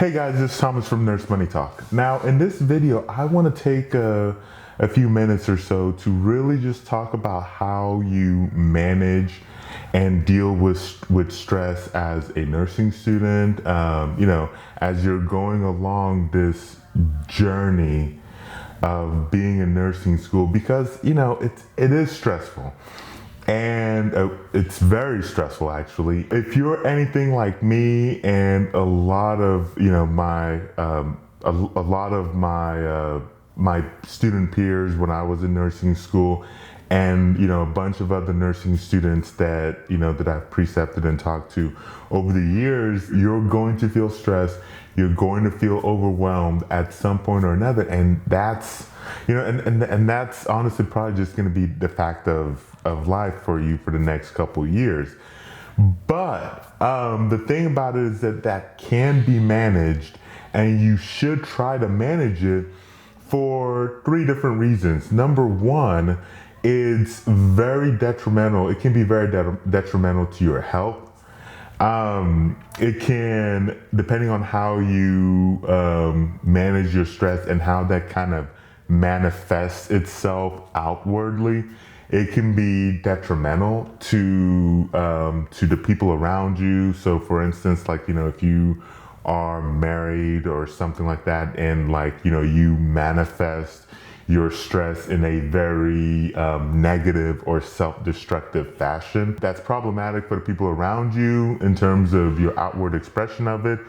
Hey guys, this is Thomas from NurseMoneyTalk. Now in this video, I want to take a few minutes or so to really just talk about how you manage and deal with stress as a nursing student, as you're going along this journey of being in nursing school, because it is stressful. And it's very stressful, actually. If you're anything like me and a lot of my student peers when I was in nursing school, and a bunch of other nursing students that that I've precepted and talked to over the years, you're going to feel stressed. You're going to feel overwhelmed at some point or another, and that's and that's honestly probably just going to be the fact of life for you for the next couple years. But the thing about it is that can be managed, and you should try to manage it for three different reasons. Number one, it's very detrimental. It can be very detrimental to your health. It can, depending on how you manage your stress and how that kind of manifests itself outwardly, it can be detrimental to the people around you. So for instance, if you are married or something like that, and you manifest your stress in a very negative or self-destructive fashion, that's problematic for the people around you in terms of your outward expression of it.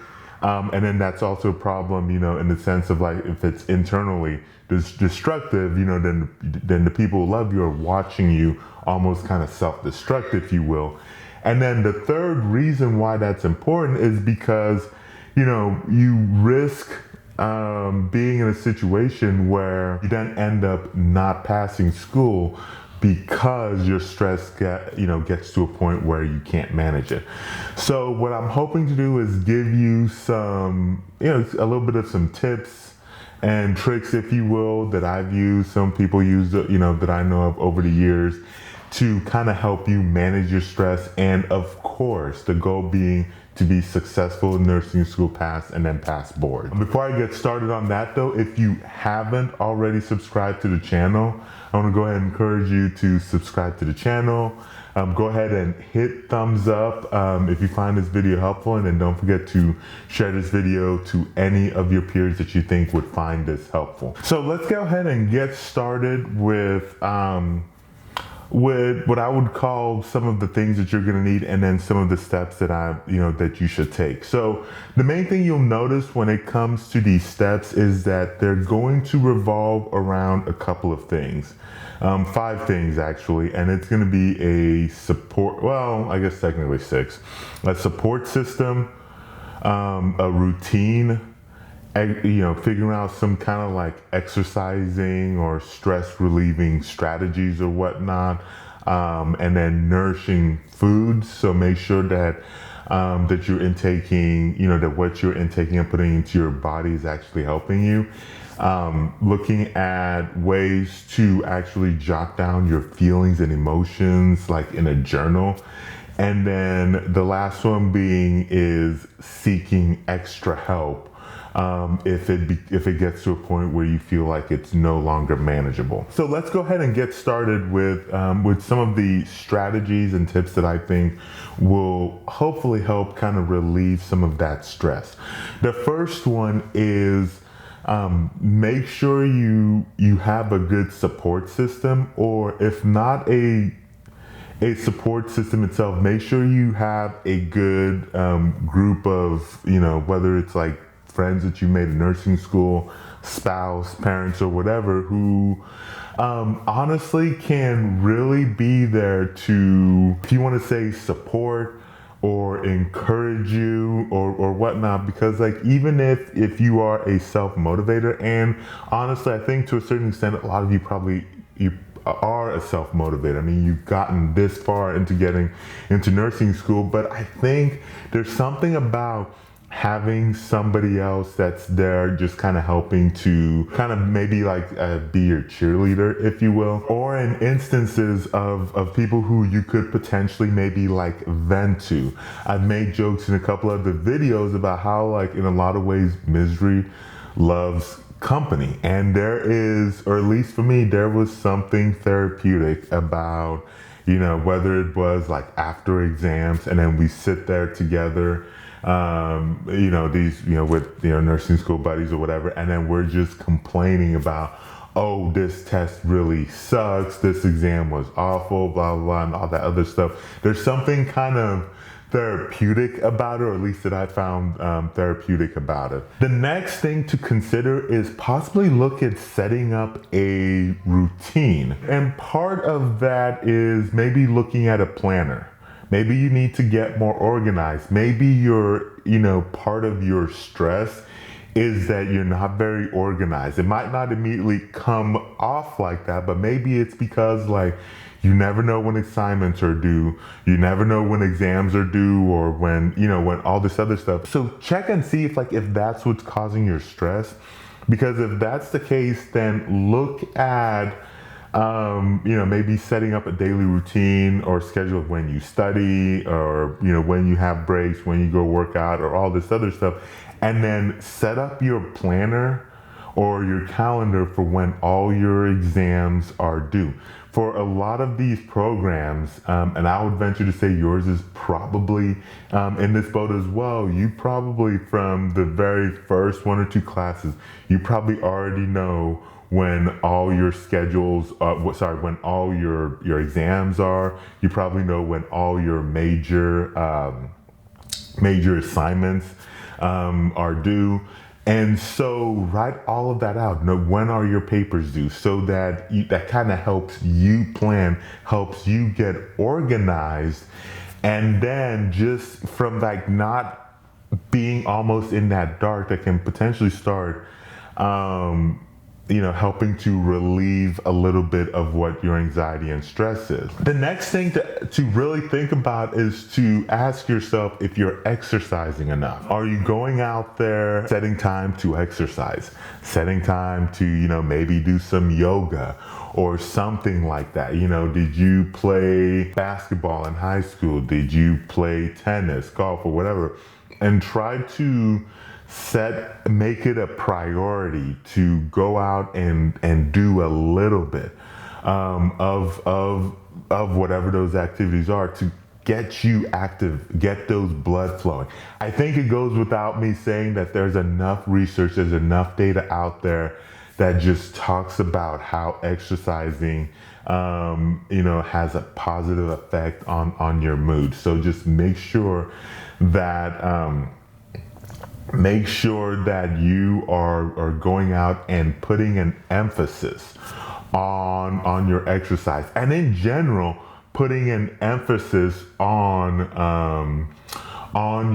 And then that's also a problem, in the sense of if it's internally destructive, then the people who love you are watching you almost kind of self-destruct, if you will. And then the third reason why that's important is because, you risk being in a situation where you then end up not passing school because your stress gets to a point where you can't manage it. So what I'm hoping to do is give you some, a little bit of some tips and tricks, if you will, that I've used, some people use, that I know of over the years, to kind of help you manage your stress. And of course, the goal being to be successful in nursing school, pass, and then pass board. Before I get started on that though, if you haven't already subscribed to the channel, I want to go ahead and encourage you to subscribe to the channel. Go ahead and hit thumbs up if you find this video helpful, and then don't forget to share this video to any of your peers that you think would find this helpful. So let's go ahead and get started with what I would call some of the things that you're going to need, and then some of the steps that that you should take. So the main thing you'll notice when it comes to these steps is that they're going to revolve around a couple of things. 5 things actually, and it's going to be a support, well, I guess technically 6, a support system, a routine, figuring out some kind of exercising or stress relieving strategies or whatnot, and then nourishing foods. So make sure that that you're intaking, that what you're intaking and putting into your body is actually helping you. Looking at ways to actually jot down your feelings and emotions, in a journal. And then the last one being is seeking extra help if it gets to a point where you feel like it's no longer manageable. So let's go ahead and get started with some of the strategies and tips that I think will hopefully help kind of relieve some of that stress. The first one is make sure you have a good support system, or if not a support system itself, make sure you have a good group of, whether it's friends that you made in nursing school, spouse, parents, or whatever, who honestly can really be there to, if you want to say, support or encourage you or whatnot. Because even if you are a self-motivator, and honestly I think to a certain extent a lot of you probably are a self-motivator. I mean, you've gotten this far into getting into nursing school, but I think there's something about having somebody else that's there just kind of helping to kind of maybe like be your cheerleader, if you will, or in instances of people who you could potentially maybe like vent to. I've made jokes in a couple of the videos about how like in a lot of ways misery loves company, and there is, or at least for me, there was something therapeutic about, you know, whether it was like after exams and then we sit there together, you know, these, you know, with, you know, nursing school buddies or whatever, and then we're just complaining about, oh, this test really sucks, this exam was awful, blah, blah, blah, and all that other stuff. There's something kind of therapeutic about it, or at least that I found therapeutic about it. The next thing to consider is possibly look at setting up a routine. And part of that is maybe looking at a planner. Maybe you need to get more organized. Maybe you're, you know, part of your stress is that you're not very organized. It might not immediately come off like that, but maybe it's because like you never know when assignments are due, you never know when exams are due, or when, you know, when all this other stuff. So check and see if that's what's causing your stress. Because if that's the case, then look at you know, maybe setting up a daily routine or schedule of when you study, or, you know, when you have breaks, when you go work out, or all this other stuff. And then set up your planner or your calendar for when all your exams are due. For a lot of these programs, and I would venture to say yours is probably in this boat as well, you probably from the very first 1 or 2 classes, you probably already know when all your schedules, when all your exams are. You probably know when all your major assignments are due. And so write all of that out. Know when are your papers due, so that that kind of helps you plan, helps you get organized. And then just from like not being almost in that dark, that can potentially start you know, helping to relieve a little bit of what your anxiety and stress is. The next thing to really think about is to ask yourself if you're exercising enough. Are you going out there setting time to exercise, setting time to, you know, maybe do some yoga or something like that? You know, did you play basketball in high school? Did you play tennis, golf, or whatever? And try to make it a priority to go out and do a little bit of whatever those activities are, to get you active, get those blood flowing. I think it goes without me saying that there's enough research, there's enough data out there that just talks about how exercising you know, has a positive effect on your mood. So just make sure that you are going out and putting an emphasis on your exercise, and in general putting an emphasis on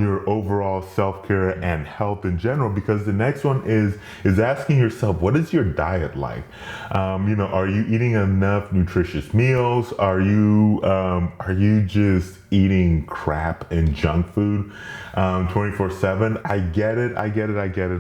your overall self-care and health in general. Because the next one is asking yourself, what is your diet like? You know, are you eating enough nutritious meals? Are you just eating crap and junk food 24/7? I get it.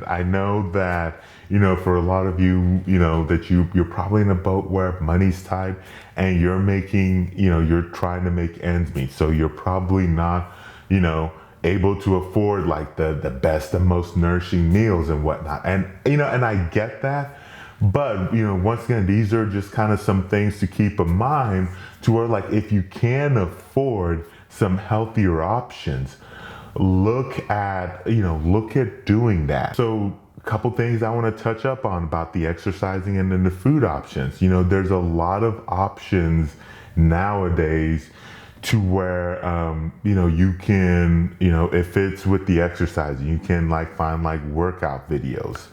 I know that, you know, for a lot of you, you know, that you're probably in a boat where money's tight and you're making, you know, you're trying to make ends meet. So you're probably not, you know, able to afford like the best and most nourishing meals and whatnot. And, you know, and I get that. But, you know, once again, these are just kind of some things to keep in mind, to where like if you can afford some healthier options, look at doing that. So a couple things I want to touch up on about the exercising and then the food options. You know, there's a lot of options nowadays to where, you know, you can, you know, if it's with the exercise, you can like find like workout videos.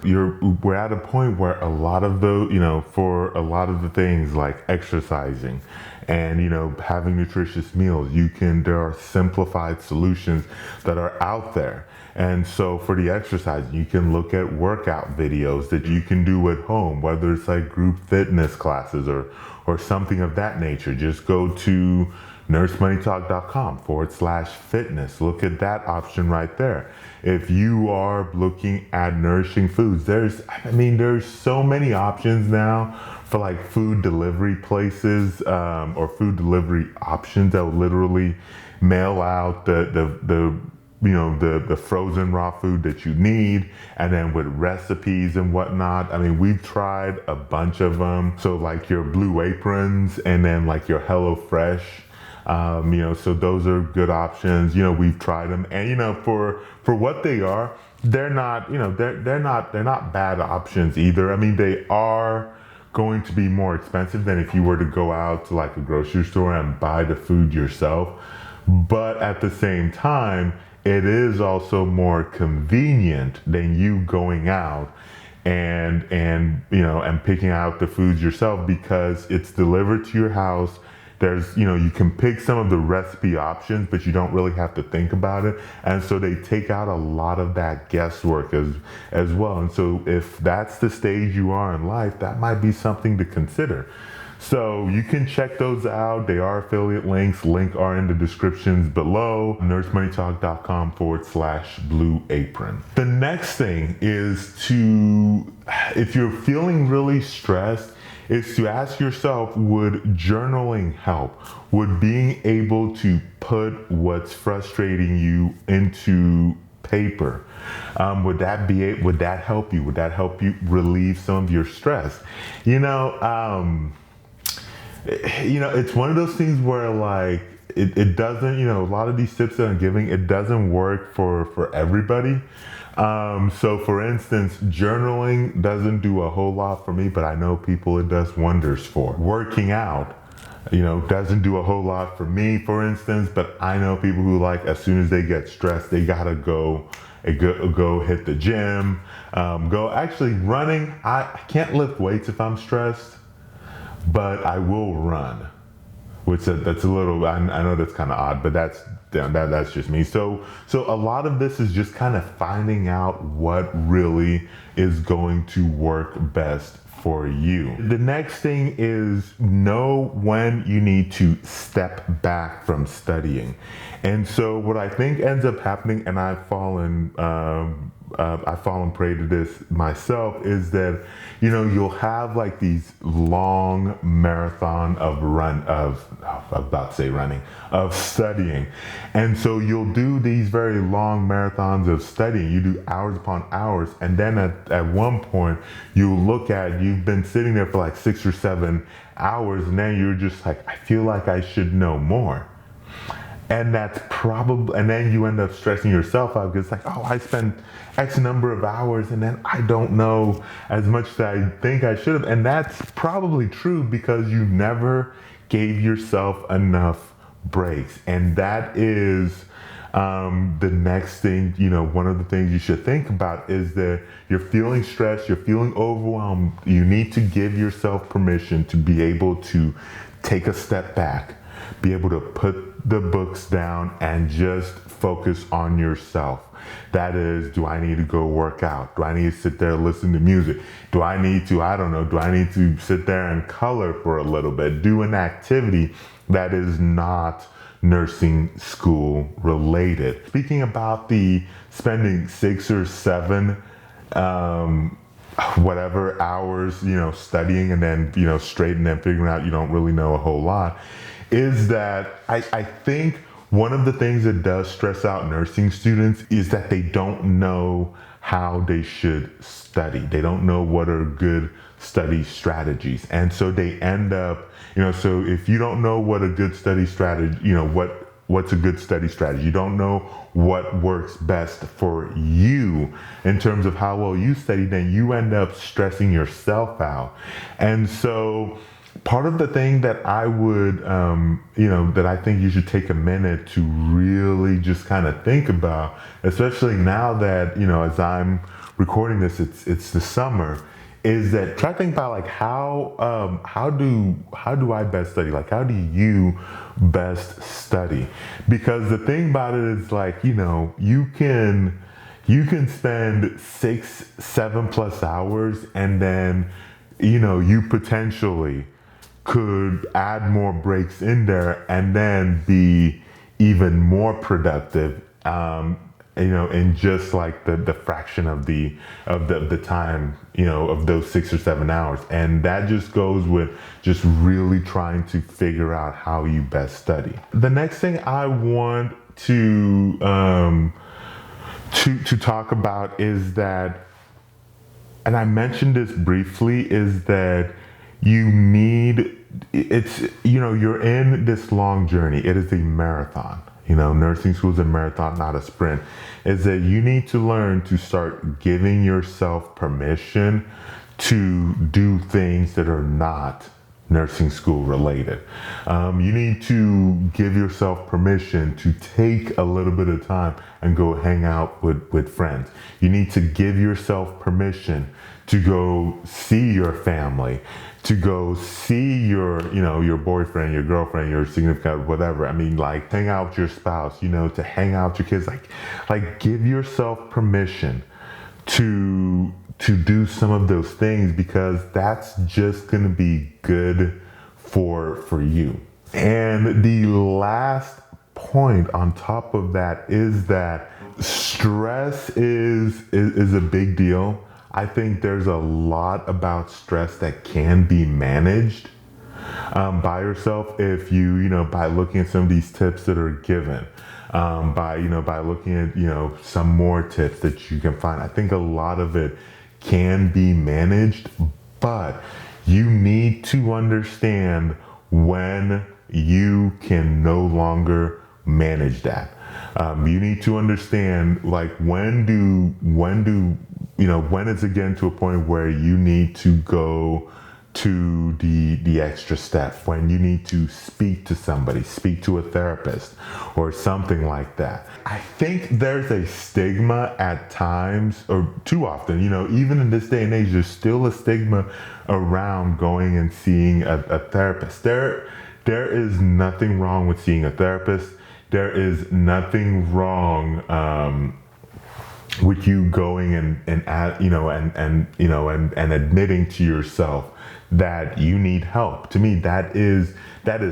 We're at a point where a lot of the, you know, for a lot of the things like exercising and, you know, having nutritious meals, there are simplified solutions that are out there. And so for the exercise, you can look at workout videos that you can do at home, whether it's like group fitness classes or something of that nature. Just go to NurseMoneyTalk.com/fitness. Look at that option right there. If you are looking at Nourishing Foods, there's so many options now for like food delivery places, or food delivery options that will literally mail out the frozen raw food that you need, and then with recipes and whatnot. I mean, we've tried a bunch of them. So like your Blue Aprons, and then like your Hello Fresh. So those are good options. We've tried them, and for what they are, they're not bad options either. I mean, they are going to be more expensive than if you were to go out to like a grocery store and buy the food yourself. But at the same time, it is also more convenient than you going out and picking out the foods yourself, because it's delivered to your house. There's, you can pick some of the recipe options, but you don't really have to think about it. And so they take out a lot of that guesswork as well. And so if that's the stage you are in life, that might be something to consider. So you can check those out. They are affiliate links. Link are in the descriptions below. NurseMoneyTalk.com/Blue Apron. The next thing is if you're feeling really stressed, is to ask yourself, would journaling help? Would being able to put what's frustrating you into paper, would that help you? Would that help you relieve some of your stress? It's one of those things where like it doesn't, a lot of these tips that I'm giving, it doesn't work for everybody. So for instance, journaling doesn't do a whole lot for me, but I know people it does wonders for. Working out, doesn't do a whole lot for me, for instance, but I know people who like, as soon as they get stressed, they gotta go hit the gym, actually running. I can't lift weights if I'm stressed, but I will run, which that's a little, I know that's kind of odd, but that's just me. So a lot of this is just kind of finding out what really is going to work best for you. The next thing is know when you need to step back from studying. And so what I think ends up happening, and I've fallen prey to this myself, is that you'll have like these long marathon of studying. And so you'll do these very long marathons of studying. You do hours upon hours, and then at one point you've been sitting there for like 6 or 7 hours, and then you're just like, I feel like I should know more. And and then you end up stressing yourself out, because it's like, oh, I spent X number of hours and then I don't know as much as I think I should have. And that's probably true, because you never gave yourself enough breaks. And that is the next thing, one of the things you should think about is that you're feeling stressed, you're feeling overwhelmed. You need to give yourself permission to be able to take a step back, be able to put the books down and just focus on yourself. That is, do I need to go work out? Do I need to sit there and listen to music? Do I need to sit there and color for a little bit? Do an activity that is not nursing school related. Speaking about the spending 6 or 7 whatever hours, studying and then, straight and then figuring out you don't really know a whole lot, is that I think one of the things that does stress out nursing students is that they don't know how they should study. They don't know what are good study strategies. And so they end up, so if you don't know what a good study strategy, what's a good study strategy, you don't know what works best for you in terms of how well you study, then you end up stressing yourself out. And so part of the thing that I would, that I think you should take a minute to really just kind of think about, especially now that, as I'm recording this, it's the summer, is that try to think about like how do I best study? Like, how do you best study? Because the thing about it is like, you can spend 6-7+ hours, and then, you potentially could add more breaks in there and then be even more productive, in just like the fraction of the time, of those 6 or 7 hours. And that just goes with just really trying to figure out how you best study. The next thing I want to talk about is that, and I mentioned this briefly, is that you're in this long journey. It is a marathon. Nursing school is a marathon, not a sprint. Is that you need to learn to start giving yourself permission to do things that are not nursing school related. You need to give yourself permission to take a little bit of time and go hang out with friends. You need to give yourself permission to go see your family, to go see your boyfriend, your girlfriend, your significant, whatever. I mean, like, hang out with your spouse, to hang out with your kids. Like give yourself permission to do some of those things, because that's just gonna be good for you. And the last point on top of that is that stress is a big deal. I think there's a lot about stress that can be managed by yourself if by looking at some of these tips that are given, by looking at some more tips that you can find. I think a lot of it can be managed, but you need to understand when you can no longer manage that. You need to understand, like, when is it getting to a point where you need to go to the extra step, when you need to speak to somebody, speak to a therapist or something like that. I think there's a stigma at times, or too often, even in this day and age, there's still a stigma around going and seeing a therapist. There is nothing wrong with seeing a therapist. There is nothing wrong with you going and admitting to yourself that you need help. To me, that is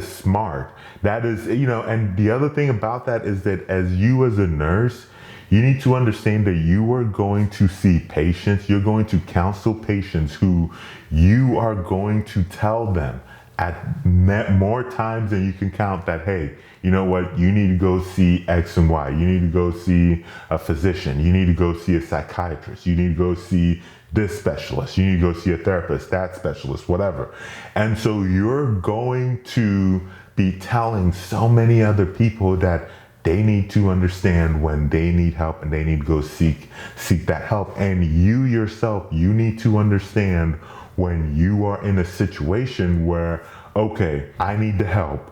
smart. That is, and the other thing about that is that as a nurse, you need to understand that you are going to see patients, you're going to counsel patients who you are going to tell them at more times than you can count that, hey, you know what, you need to go see X and Y. You need to go see a physician. You need to go see a psychiatrist. You need to go see this specialist. You need to go see a therapist, that specialist, whatever. And so you're going to be telling so many other people that they need to understand when they need help and they need to go seek that help. And you yourself, you need to understand when you are in a situation where, okay, I need the help.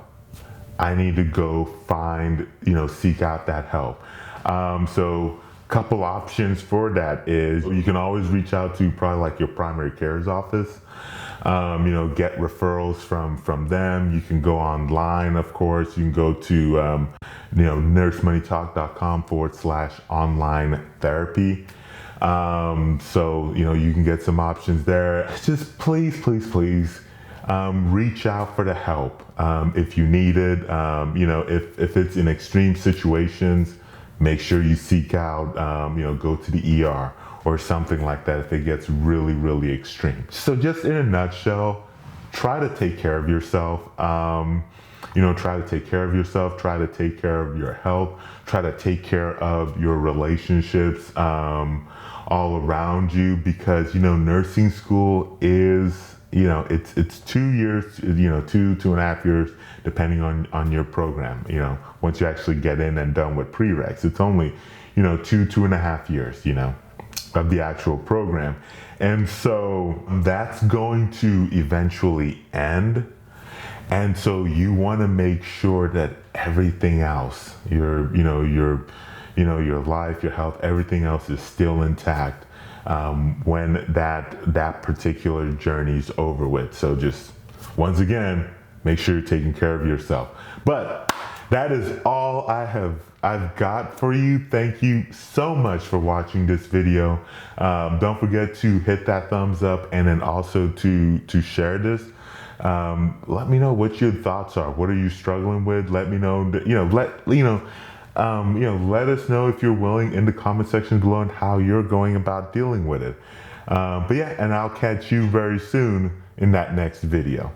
I need to go find, seek out that help. So couple options for that is you can always reach out to probably like your primary care's office, get referrals from them. You can go online, of course. You can go to, NurseMoneyTalk.com/online therapy. So, you can get some options there. Just please, reach out for the help. If you need it, if it's in extreme situations, make sure you seek out, go to the ER or something like that if it gets really, really extreme. So just in a nutshell, try to take care of yourself. Try to take care of yourself, try to take care of your health, try to take care of your relationships, all around you, because, nursing school is, it's 2 years, 2.5 years, depending on your program. Once you actually get in and done with prereqs, it's only, 2.5 years, of the actual program. And so that's going to eventually end. And so you want to make sure that everything else, your life, your health, everything else is still intact when that particular journey's over with. So just, once again, make sure you're taking care of yourself. But that is all I've got for you. Thank you so much for watching this video. Don't forget to hit that thumbs up and then also to share this. Let me know what your thoughts are. What are you struggling with? Let me know. Let us know if you're willing in the comment section below and how you're going about dealing with it. But yeah, and I'll catch you very soon in that next video.